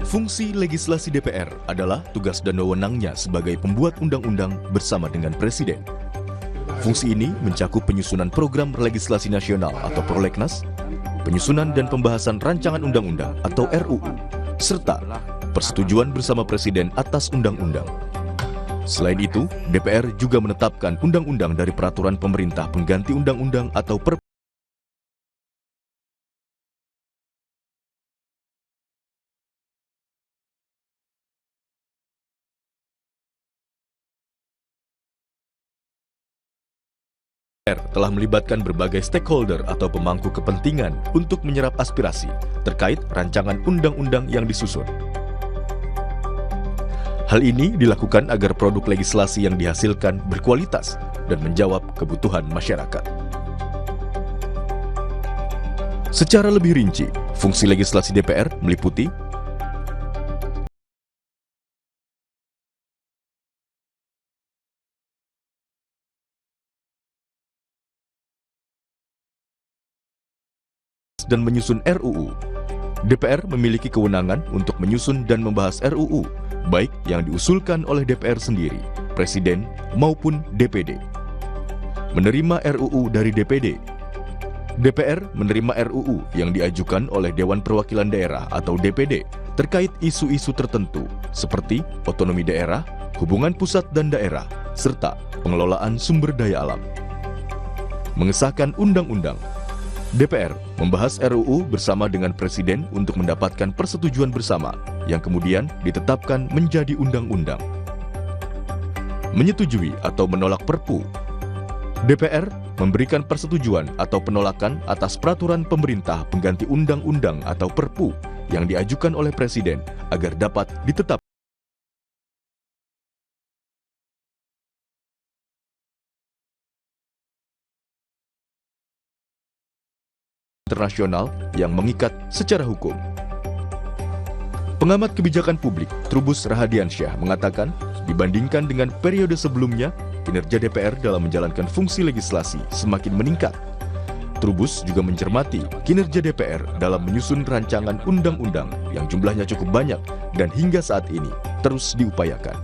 Fungsi legislasi DPR adalah tugas dan wewenangnya sebagai pembuat undang-undang bersama dengan Presiden. Fungsi ini mencakup penyusunan program legislasi nasional atau prolegnas, penyusunan dan pembahasan rancangan undang-undang atau RUU, serta persetujuan bersama Presiden atas undang-undang. Selain itu, DPR juga menetapkan undang-undang dari peraturan pemerintah pengganti undang-undang atau Perpres. DPR telah melibatkan berbagai stakeholder atau pemangku kepentingan untuk menyerap aspirasi terkait rancangan undang-undang yang disusun. Hal ini dilakukan agar produk legislasi yang dihasilkan berkualitas dan menjawab kebutuhan masyarakat. Secara lebih rinci, fungsi legislasi DPR meliputi dan menyusun RUU. DPR memiliki kewenangan untuk menyusun dan membahas RUU, baik yang diusulkan oleh DPR sendiri, Presiden, maupun DPD. Menerima RUU dari DPD. DPR menerima RUU yang diajukan oleh Dewan Perwakilan Daerah atau DPD terkait isu-isu tertentu seperti otonomi daerah, hubungan pusat dan daerah, serta pengelolaan sumber daya alam. Mengesahkan undang-undang. DPR membahas RUU bersama dengan Presiden untuk mendapatkan persetujuan bersama yang kemudian ditetapkan menjadi undang-undang. Menyetujui atau menolak Perpu. DPR memberikan persetujuan atau penolakan atas peraturan pemerintah pengganti undang-undang atau Perpu yang diajukan oleh Presiden agar dapat ditetapkan internasional yang mengikat secara hukum. Pengamat kebijakan publik Trubus Rahadiansyah mengatakan, dibandingkan dengan periode sebelumnya, kinerja DPR dalam menjalankan fungsi legislasi semakin meningkat. Trubus juga mencermati kinerja DPR dalam menyusun rancangan undang-undang yang jumlahnya cukup banyak dan hingga saat ini terus diupayakan.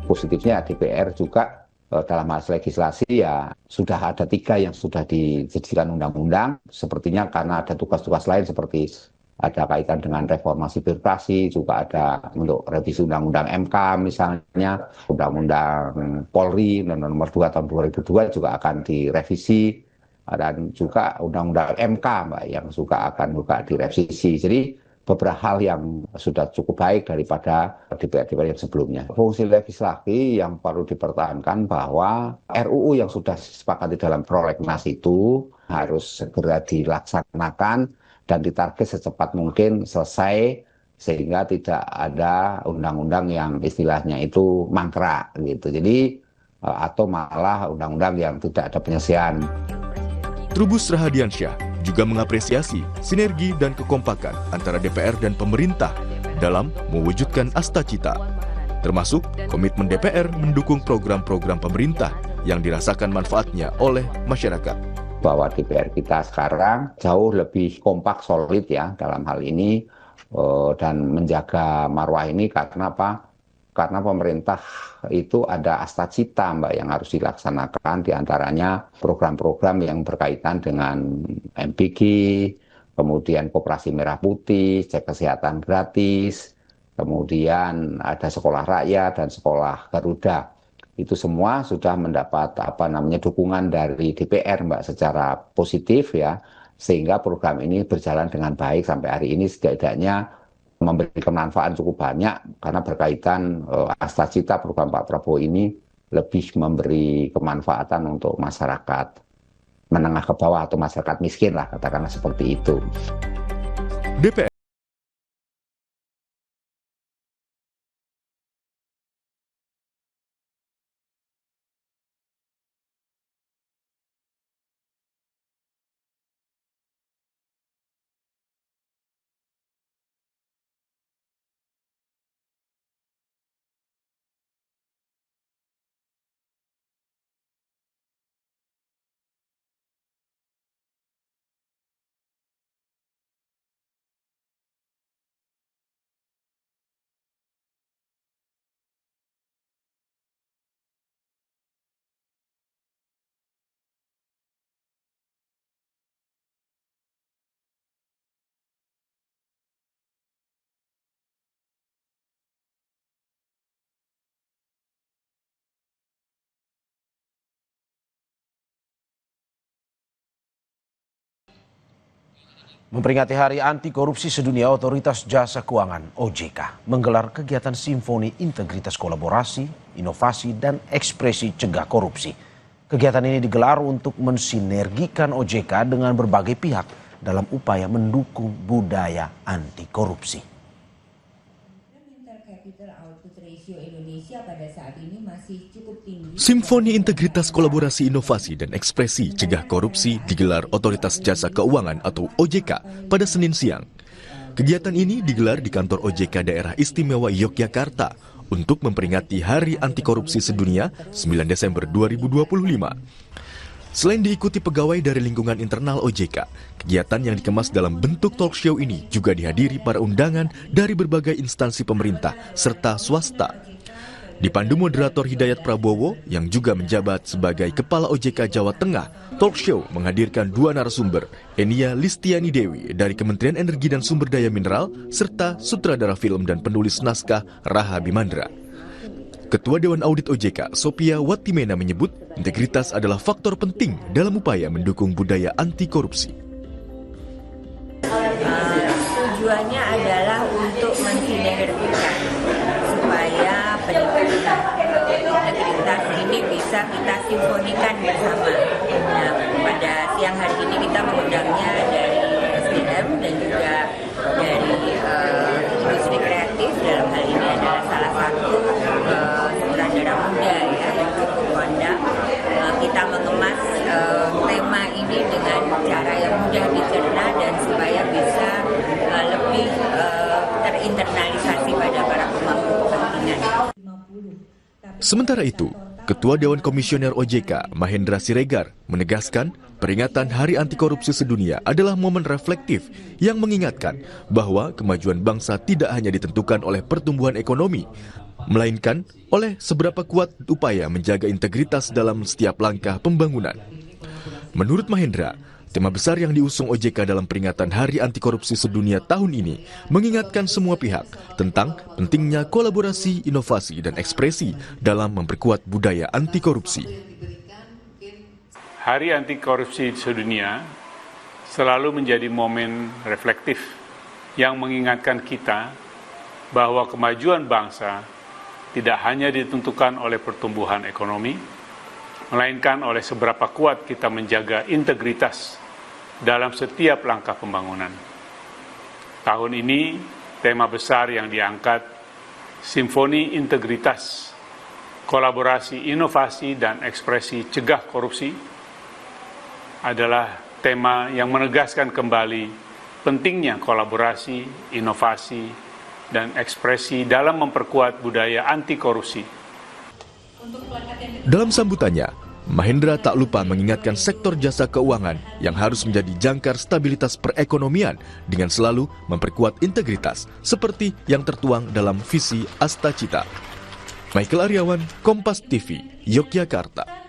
Positifnya DPR juga dalam hal legislasi ya sudah ada 3 yang sudah dijadikan undang-undang, sepertinya karena ada tugas-tugas lain seperti ada kaitan dengan reformasi birokrasi, juga ada untuk revisi undang-undang MK misalnya, undang-undang Polri nomor 2 tahun 2002 juga akan direvisi, dan juga undang-undang MK Mbak yang juga akan direvisi. Jadi beberapa hal yang sudah cukup baik daripada DPR-DPR yang sebelumnya. Fungsi legislasi yang perlu dipertahankan bahwa RUU yang sudah disepakati dalam prolegnas itu harus segera dilaksanakan dan ditarget secepat mungkin selesai sehingga tidak ada undang-undang yang istilahnya itu mangkrak gitu. Jadi atau malah undang-undang yang tidak ada penyelesaian. Trubus Rahadiansyah juga mengapresiasi sinergi dan kekompakan antara DPR dan pemerintah dalam mewujudkan Astacita, termasuk komitmen DPR mendukung program-program pemerintah yang dirasakan manfaatnya oleh masyarakat. Bahwa DPR kita sekarang jauh lebih kompak, solid ya dalam hal ini dan menjaga marwah ini karena apa? Karena pemerintah itu ada Astacita Mbak yang harus dilaksanakan, diantaranya program-program yang berkaitan dengan MBG, kemudian Koperasi Merah Putih, cek kesehatan gratis, kemudian ada sekolah rakyat dan sekolah Garuda. Itu semua sudah mendapat dukungan dari DPR Mbak secara positif ya, sehingga program ini berjalan dengan baik sampai hari ini setidaknya memberikan manfaat cukup banyak karena berkaitan Astacita program Pak Prabowo ini lebih memberi kemanfaatan untuk masyarakat menengah ke bawah atau masyarakat miskin lah katakanlah seperti itu. DPR Memperingati Hari Anti Korupsi Sedunia, Otoritas Jasa Keuangan (OJK) menggelar kegiatan Simfoni Integritas Kolaborasi, Inovasi, dan Ekspresi Cegah Korupsi. Kegiatan ini digelar untuk mensinergikan OJK dengan berbagai pihak dalam upaya mendukung budaya anti korupsi. Simfoni Integritas Kolaborasi Inovasi dan Ekspresi Cegah Korupsi digelar Otoritas Jasa Keuangan atau OJK pada Senin siang. Kegiatan ini digelar di kantor OJK Daerah Istimewa Yogyakarta untuk memperingati Hari Anti Korupsi Sedunia 9 Desember 2025. Selain diikuti pegawai dari lingkungan internal OJK, kegiatan yang dikemas dalam bentuk talk show ini juga dihadiri para undangan dari berbagai instansi pemerintah serta swasta. Dipandu moderator Hidayat Prabowo yang juga menjabat sebagai Kepala OJK Jawa Tengah, talk show menghadirkan dua narasumber, Enia Listiani Dewi dari Kementerian Energi dan Sumber Daya Mineral, serta sutradara film dan penulis naskah Raha Bimandra. Ketua Dewan Audit OJK, Sophia Watimena menyebut integritas adalah faktor penting dalam upaya mendukung budaya anti korupsi. Tujuannya adalah untuk mensinergikan supaya peningkatan integritas ini bisa kita simfonikan bersama. Nah, pada siang hari ini kita mengundangnya dari SDM dan juga dari industri kreatif. Dalam hal ini adalah salah satu sutradara muda ya yang cukup kondang. Kita mengemas tema ini dengan cara yang mudah dicerna dan supaya bisa lebih terinternalisasi pada para pemangku kepentingan. Sementara itu, Ketua Dewan Komisioner OJK, Mahendra Siregar, menegaskan peringatan Hari Anti Korupsi Sedunia adalah momen reflektif yang mengingatkan bahwa kemajuan bangsa tidak hanya ditentukan oleh pertumbuhan ekonomi, melainkan oleh seberapa kuat upaya menjaga integritas dalam setiap langkah pembangunan. Menurut Mahendra, tema besar yang diusung OJK dalam peringatan Hari Anti Korupsi Sedunia tahun ini mengingatkan semua pihak tentang pentingnya kolaborasi, inovasi, dan ekspresi dalam memperkuat budaya anti korupsi. Hari Anti Korupsi Sedunia selalu menjadi momen reflektif yang mengingatkan kita bahwa kemajuan bangsa tidak hanya ditentukan oleh pertumbuhan ekonomi, melainkan oleh seberapa kuat kita menjaga integritas dalam setiap langkah pembangunan. Tahun ini, tema besar yang diangkat, Simfoni Integritas, Kolaborasi, Inovasi, dan Ekspresi Cegah Korupsi, adalah tema yang menegaskan kembali pentingnya kolaborasi, inovasi, dan ekspresi dalam memperkuat budaya anti korupsi. Dalam sambutannya, Mahendra tak lupa mengingatkan sektor jasa keuangan yang harus menjadi jangkar stabilitas perekonomian dengan selalu memperkuat integritas seperti yang tertuang dalam visi Astacita. Michael Aryawan, Kompas TV, Yogyakarta.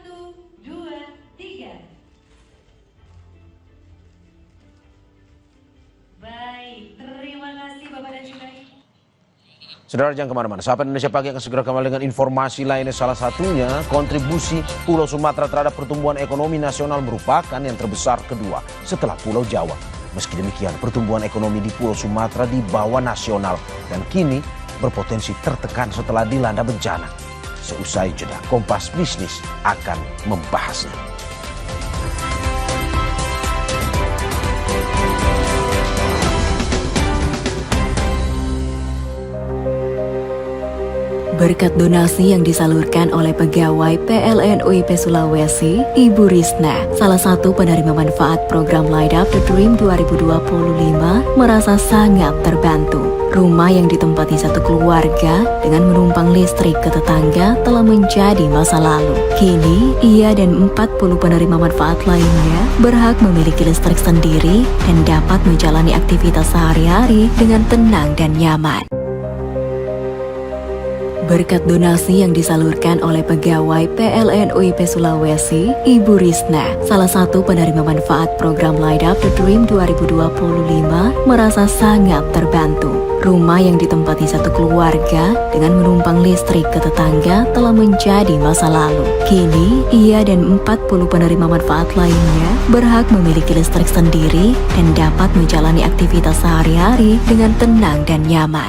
Saudara, jangan kemana-mana. Sahabat Indonesia Pagi akan segera kembali dengan informasi lainnya. Salah satunya, kontribusi Pulau Sumatera terhadap pertumbuhan ekonomi nasional merupakan yang terbesar kedua setelah Pulau Jawa. Meski demikian, pertumbuhan ekonomi di Pulau Sumatera di bawah nasional dan kini berpotensi tertekan setelah dilanda bencana. Seusai jeda, Kompas Bisnis akan membahasnya. Berkat donasi yang disalurkan oleh pegawai PLN UIP Sulawesi, Ibu Risna, salah satu penerima manfaat program Light Up the Dream 2025, merasa sangat terbantu. Rumah yang ditempati satu keluarga dengan menumpang listrik ke tetangga telah menjadi masa lalu. Kini, ia dan 40 penerima manfaat lainnya berhak memiliki listrik sendiri dan dapat menjalani aktivitas sehari-hari dengan tenang dan nyaman. Berkat donasi yang disalurkan oleh pegawai PLN UIP Sulawesi, Ibu Risna, salah satu penerima manfaat program Light Up the Dream 2025, merasa sangat terbantu. Rumah yang ditempati satu keluarga dengan menumpang listrik ke tetangga telah menjadi masa lalu. Kini, ia dan 40 penerima manfaat lainnya berhak memiliki listrik sendiri dan dapat menjalani aktivitas sehari-hari dengan tenang dan nyaman.